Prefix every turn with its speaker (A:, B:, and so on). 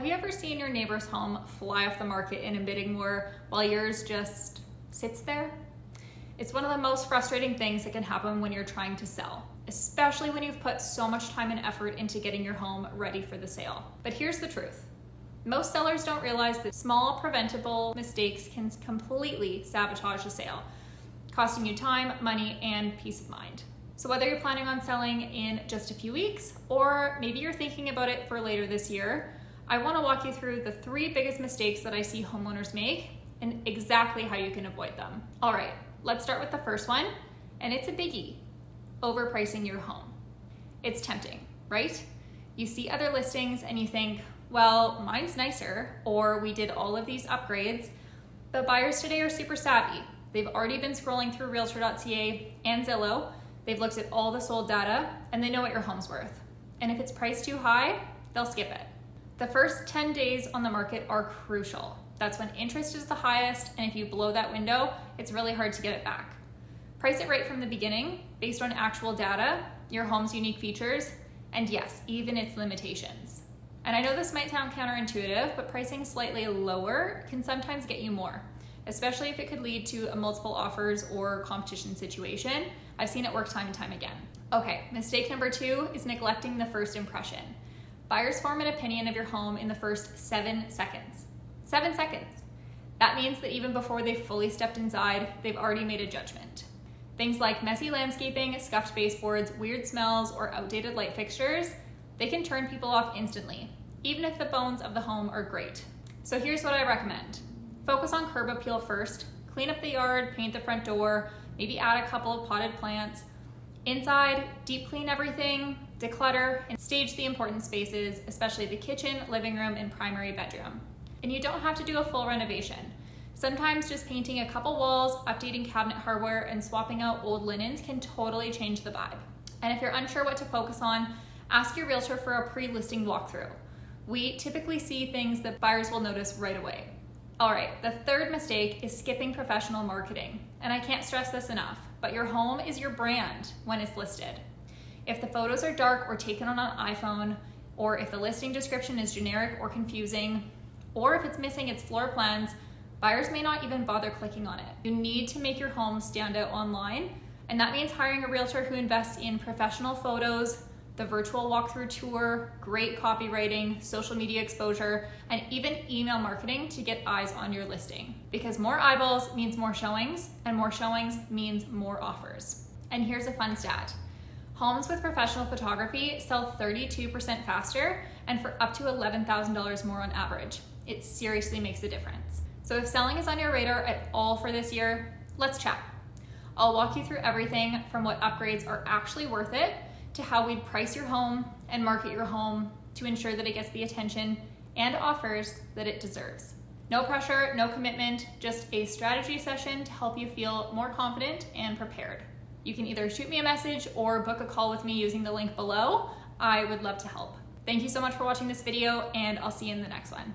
A: Have you ever seen your neighbor's home fly off the market in a bidding war while yours just sits there? It's one of the most frustrating things that can happen when you're trying to sell, especially when you've put so much time and effort into getting your home ready for the sale. But here's the truth. Most sellers don't realize that small preventable mistakes can completely sabotage the sale, costing you time, money, and peace of mind. So whether you're planning on selling in just a few weeks, or maybe you're thinking about it for later this year, I want to walk you through the 3 biggest mistakes that I see homeowners make and exactly how you can avoid them. All right, let's start with the first one, and it's a biggie: overpricing your home. It's tempting, right? You see other listings and you think, well, mine's nicer, or we did all of these upgrades. But buyers today are super savvy. They've already been scrolling through realtor.ca and Zillow. They've looked at all the sold data and they know what your home's worth. And if it's priced too high, they'll skip it. The first 10 days on the market are crucial. That's when interest is the highest, and if you blow that window, it's really hard to get it back. Price it right from the beginning, based on actual data, your home's unique features, and yes, even its limitations. And I know this might sound counterintuitive, but pricing slightly lower can sometimes get you more, especially if it could lead to a multiple offers or competition situation. I've seen it work time and time again. Okay, mistake number 2 is neglecting the first impression. Buyers form an opinion of your home in the first 7 seconds. 7 seconds. That means that even before they've fully stepped inside, they've already made a judgment. Things like messy landscaping, scuffed baseboards, weird smells, or outdated light fixtures, they can turn people off instantly, even if the bones of the home are great. So here's what I recommend. Focus on curb appeal first, clean up the yard, paint the front door, maybe add a couple of potted plants. Inside, deep clean everything, declutter, and stage the important spaces, especially the kitchen, living room, and primary bedroom. And you don't have to do a full renovation. Sometimes just painting a couple walls, updating cabinet hardware, and swapping out old linens can totally change the vibe. And if you're unsure what to focus on, ask your realtor for a pre-listing walkthrough. We typically see things that buyers will notice right away. All right, the third mistake is skipping professional marketing. And I can't stress this enough, but your home is your brand when it's listed. If the photos are dark or taken on an iPhone, or if the listing description is generic or confusing, or if it's missing its floor plans, buyers may not even bother clicking on it. You need to make your home stand out online, and that means hiring a realtor who invests in professional photos, the virtual walkthrough tour, great copywriting, social media exposure, and even email marketing to get eyes on your listing. Because more eyeballs means more showings, and more showings means more offers. And here's a fun stat. Homes with professional photography sell 32% faster and for up to $11,000 more on average. It seriously makes a difference. So if selling is on your radar at all for this year, let's chat. I'll walk you through everything from what upgrades are actually worth it to how we'd price your home and market your home to ensure that it gets the attention and offers that it deserves. No pressure, no commitment, just a strategy session to help you feel more confident and prepared. You can either shoot me a message or book a call with me using the link below. I would love to help. Thank you so much for watching this video, and I'll see you in the next one.